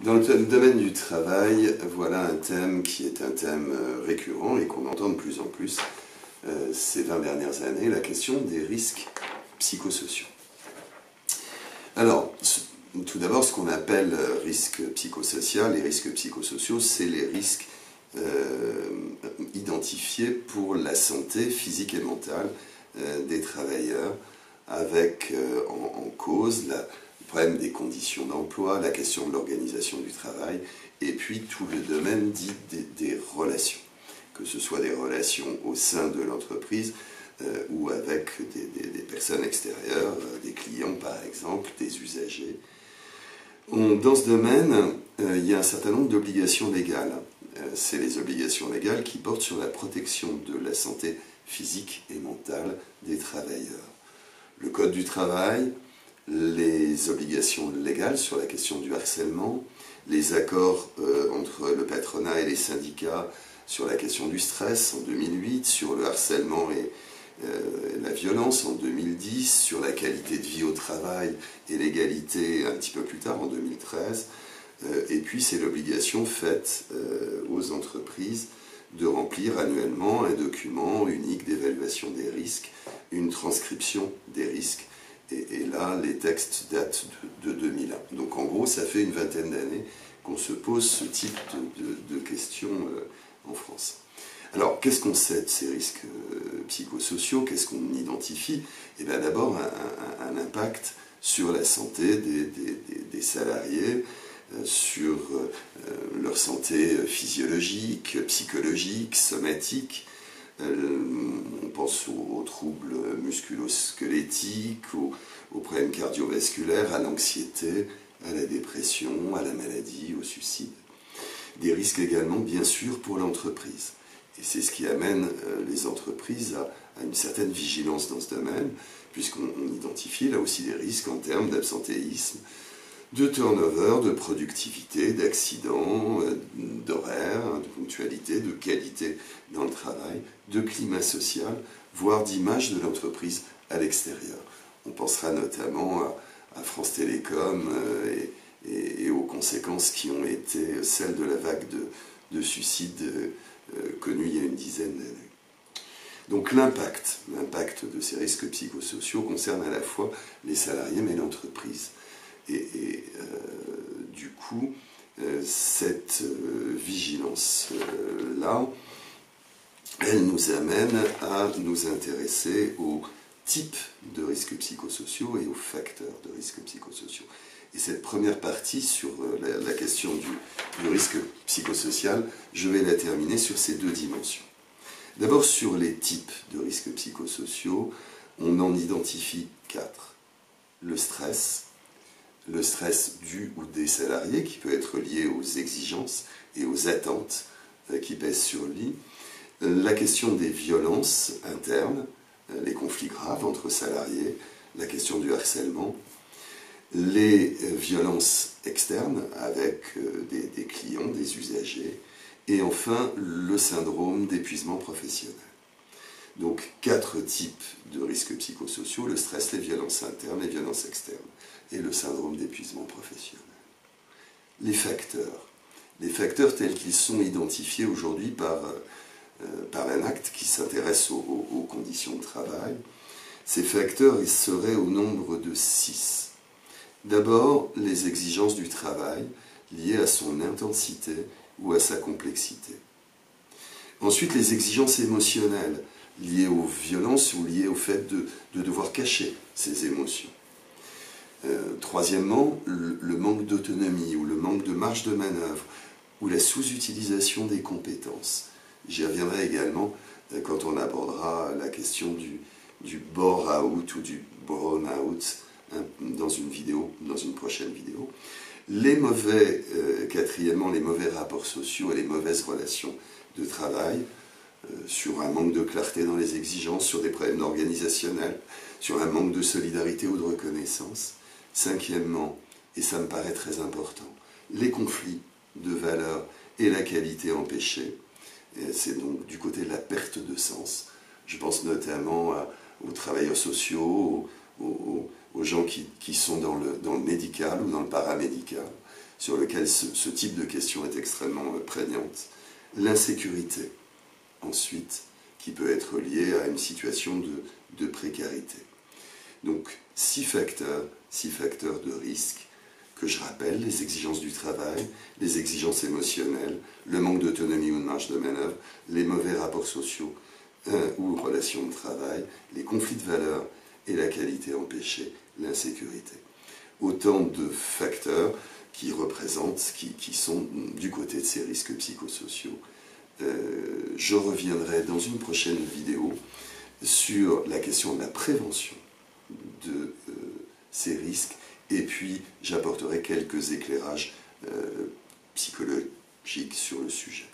Dans le domaine du travail, voilà un thème qui est un thème récurrent et qu'on entend de plus en plus ces 20 dernières années, la question des risques psychosociaux. Alors, tout d'abord, ce qu'on appelle risque psychosocial et risques psychosociaux, c'est les risques identifiés pour la santé physique et mentale des travailleurs, avec en cause le problème des conditions d'emploi, la question de l'organisation du travail, et puis tout le domaine dit des relations, que ce soit des relations au sein de l'entreprise ou avec des personnes extérieures, des clients par exemple, des usagers. Dans ce domaine, il y a un certain nombre d'obligations légales. C'est les obligations légales qui portent sur la protection de la santé physique et mentale des travailleurs. Le Code du travail, les obligations légales sur la question du harcèlement, les accords entre le patronat et les syndicats sur la question du stress en 2008, sur le harcèlement et la violence en 2010, sur la qualité de vie au travail et l'égalité un petit peu plus tard en 2013. Et puis c'est l'obligation faite aux entreprises de remplir annuellement un document unique d'évaluation des risques, une transcription des risques. Et là, les textes datent de 2001. Donc en gros, ça fait une vingtaine d'années qu'on se pose ce type de questions en France. Alors, qu'est-ce qu'on sait de ces risques psychosociaux? Qu'est-ce qu'on identifie? Eh bien d'abord, un impact sur la santé des salariés, sur leur santé physiologique, psychologique, somatique. On pense aux troubles musculo-squelettiques, aux problèmes cardiovasculaires, à l'anxiété, à la dépression, à la maladie, au suicide. Des risques également, bien sûr, pour l'entreprise. Et c'est ce qui amène les entreprises à une certaine vigilance dans ce domaine, puisqu'on identifie là aussi des risques en termes d'absentéisme, de turnover, de productivité, d'accidents, d'horaires, de ponctualité, de qualité dans le travail, de climat social, voire d'image de l'entreprise à l'extérieur. On pensera notamment à France Télécom et aux conséquences qui ont été celles de la vague de suicides connue il y a une dizaine d'années. Donc l'impact de ces risques psychosociaux concerne à la fois les salariés mais l'entreprise. Et du coup, cette vigilance-là, elle nous amène à nous intéresser aux types de risques psychosociaux et aux facteurs de risques psychosociaux. Et cette première partie sur la question du risque psychosocial, je vais la terminer sur ces deux dimensions. D'abord sur les types de risques psychosociaux, on en identifie 4. Le stress dû ou des salariés, qui peut être lié aux exigences et aux attentes qui pèsent sur lui. La question des violences internes, les conflits graves entre salariés, la question du harcèlement, les violences externes avec des clients, des usagers, et enfin le syndrome d'épuisement professionnel. Donc 4 types de risques psychosociaux, le stress, les violences internes, les violences externes et le syndrome d'épuisement professionnel. Les facteurs tels qu'ils sont identifiés aujourd'hui par un acte qui s'intéresse aux conditions de travail, ces facteurs ils seraient au nombre de 6. D'abord, les exigences du travail liées à son intensité ou à sa complexité. Ensuite, les exigences émotionnelles liées aux violences ou liées au fait de devoir cacher ses émotions. Troisièmement, le manque d'autonomie ou le manque de marge de manœuvre ou la sous-utilisation des compétences. J'y reviendrai également quand on abordera la question du bore-out ou du burn-out dans une prochaine vidéo. Quatrièmement, les mauvais rapports sociaux et les mauvaises relations de travail, sur un manque de clarté dans les exigences, sur des problèmes organisationnels, sur un manque de solidarité ou de reconnaissance. Cinquièmement, et ça me paraît très important, les conflits de valeurs et la qualité empêchée. C'est donc du côté de la perte de sens. Je pense notamment aux travailleurs sociaux, aux gens qui sont dans le médical ou dans le paramédical. sur lequel ce type de question est extrêmement prégnante. L'insécurité, ensuite, qui peut être liée à une situation de précarité. Donc, 6 facteurs de risque que je rappelle: les exigences du travail, les exigences émotionnelles, le manque d'autonomie ou de marge de manœuvre, les mauvais rapports sociaux ou relations de travail, les conflits de valeurs et la qualité empêchée, l'insécurité. Autant de facteurs qui représentent, qui sont du côté de ces risques psychosociaux. Je reviendrai dans une prochaine vidéo sur la question de la prévention de ces risques, et puis j'apporterai quelques éclairages psychologiques sur le sujet.